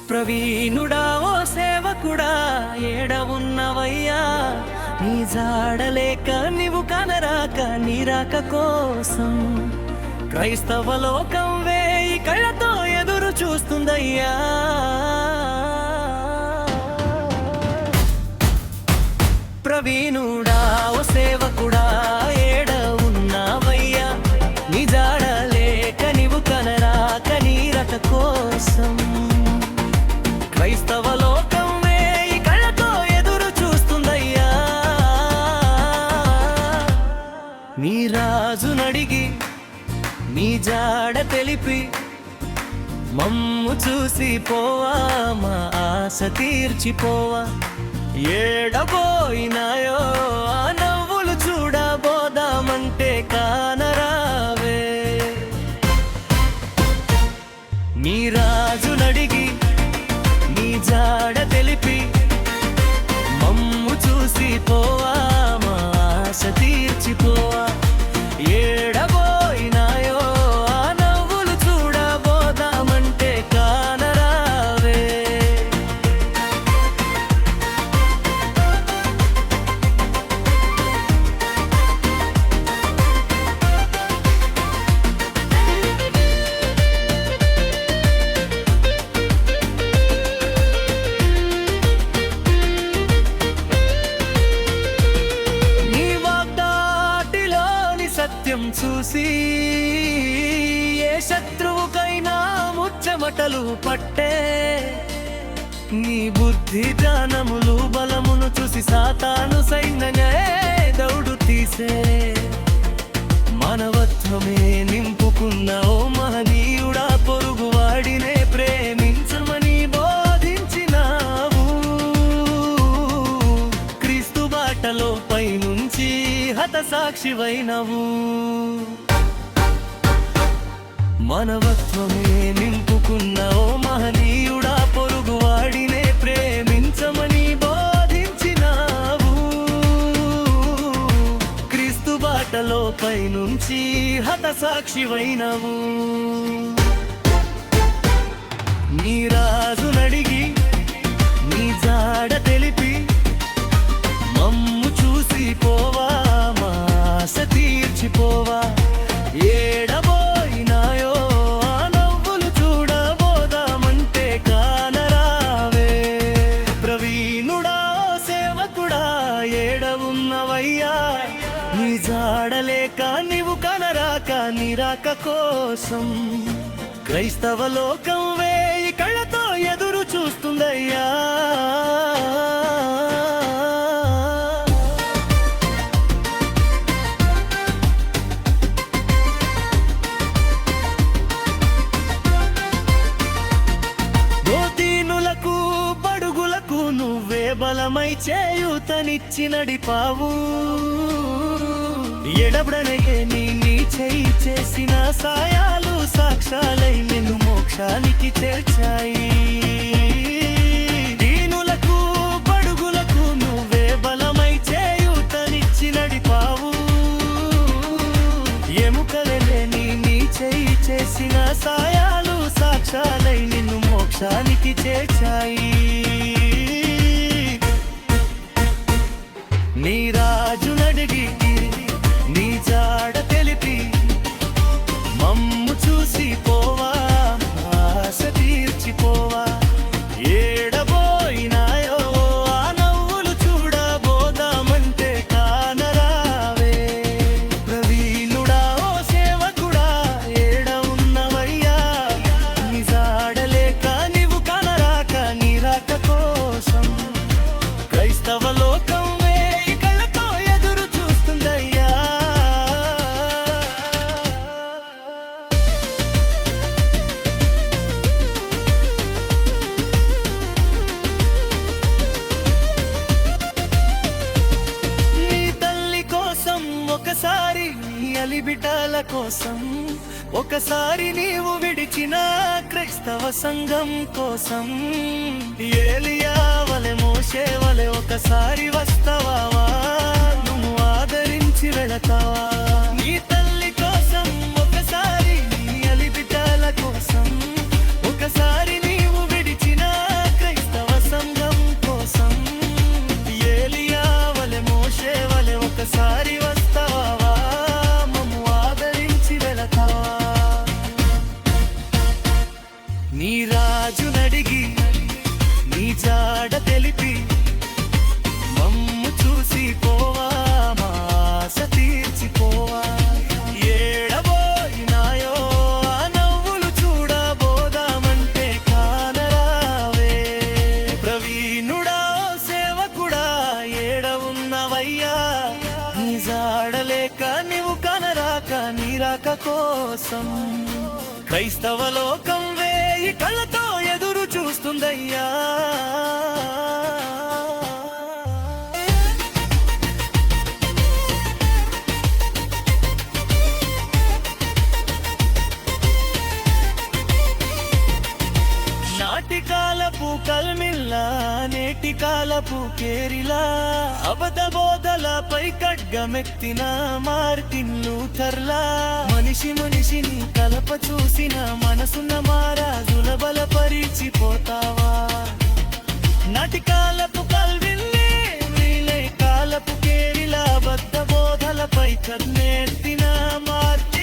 ప్రవీణుడా ఓ సేవకుడా ఏడ ఉన్నవయ్యా, నీ జాడలేక నీవు కనరాక నీ రాక కోసం క్రైస్తవ లోకం వేయి కళ్ళతో ఎదురు చూస్తుందయ్యా. ప్రవీణుడా ఓ సేవకుడా ఏడ ఉన్నవయ్యా, నీ జాడలేక నీవు కనరాక నీ రాక కోసం క్రైస్తవ లోకం వేయి కళ్ళతో ఎదురు చూస్తుందయ్యా. నీ రాజునడిగి నీ జాడ తెలిపి మమ్ము చూసి పోవా, మా ఆశ తీర్చిపోవా. ఏడబోయినాయో ఆ నవ్వులు చూడబోదామంటే కానరావే. నీ రాజునడిగి నీ జాడ తెలిపి మమ్ము చూసి పోవా, మా ఆశ తీర్చిపోవా. ఏడబోయినాయో ఆ నవ్వులు చూడబోదామంటే కానరావే. సత్యం చూసి ఏ శత్రువుకైనా ముచ్చమటలు పట్టే, నీ బుద్ధి జ్ఞానములు బలమును చూసి సాతాను సైన్యంగా దౌడు తీసే. మానవత్వమే నింపుకున్న ఓ మహనీయుడా, పొరుగువాడినే ప్రేమించమని బోధించినావు. క్రీస్తు బాటలో పైనుంచి హతసాక్షివైనవు. మానవత్వమే నింపుకున్న ఓ మహనీయుడా, పొరుగువాడినే ప్రేమించమని బోధించినావు. క్రీస్తు బాటలో పైనుంచి హతసాక్షివైనవు. నీ రాజునడిగి నీ జాడ తెలిపి మమ్ము చూసి పోవా, మా ఆశ తీర్చిపోవా. ఏడబోయినాయో ఆ నవ్వులు చూడబోదామంటే కానరావే. ప్రవీణుడా సేవకుడా ఏడ ఉన్నవయ్యా, నీ జాడలేక నీవు కనరాక నీ రాక కోసం క్రైస్తవ లోకం వేయి కళ్ళతో ఎదురు చూస్తుందయ్యా. నువ్వే బలమై చేయూతనిచ్చి నడిపావు. ఎడబడనయే నీ చేయి చేసిన సాయాలు సాక్ష్యాలై నిన్ను మోక్షానికి చేర్చాయి. దీనులకు బడుగులకు నువ్వే బలమై చేయూతనిచ్చి నడిపావు. ఎముకలే నీ చేయి చేసిన సాయాలు సాక్ష్యాలై నిన్ను మోక్షానికి చేర్చాయి. నీ రాజునడిగి నీ జాడ తెలిపి మమ్ము చూసి పోవా, ఆశ తీర్చిపోవా. ఏడబోయినాయో ఆ నవ్వులు చూడబోదామంటే కానరావే. ప్రవీణుడా ఓ సేవకుడా ఏడ ఉన్నవయ్యా, నీ జాడలేక నీవు కనరాక నీ రాక కోసం క్రైస్తవ లోకం ఒకసారి నీ అలిబిటాల కోసం, ఒకసారి నీవు విడిచిన క్రైస్తవ సంఘం కోసం. ఏలియా వలె మోషే వలె ఒకసారి వస్తావా, నువ్వు ఆదరించి వెళతావా. నీ తల్లి కోసం ఒకసారి నీ అలిబిటాల కోసం, ఒకసారి నీవు విడిచిన రాక కోసం క్రైస్తవ లోకం వేయి కళ్ళతో ఎదురు చూస్తుందయ్యా. నాటి కాలపు కల్మిల్లా నేటి కాలపు కేరిలా అబద్ధ బోధలపై ఖడ్గమెత్తిన మార్టిన్ లూథర్లా మనిషి మనిషిని కలప చూసిన మనసున్న మారాజుల బలపరిచిపోతావా. నాటి కాలపు కల్విల్లే వీలే కాలపు కేరిలా అబద్ధ బోధలపై ఖడ్గమెత్తిన మార్టిన్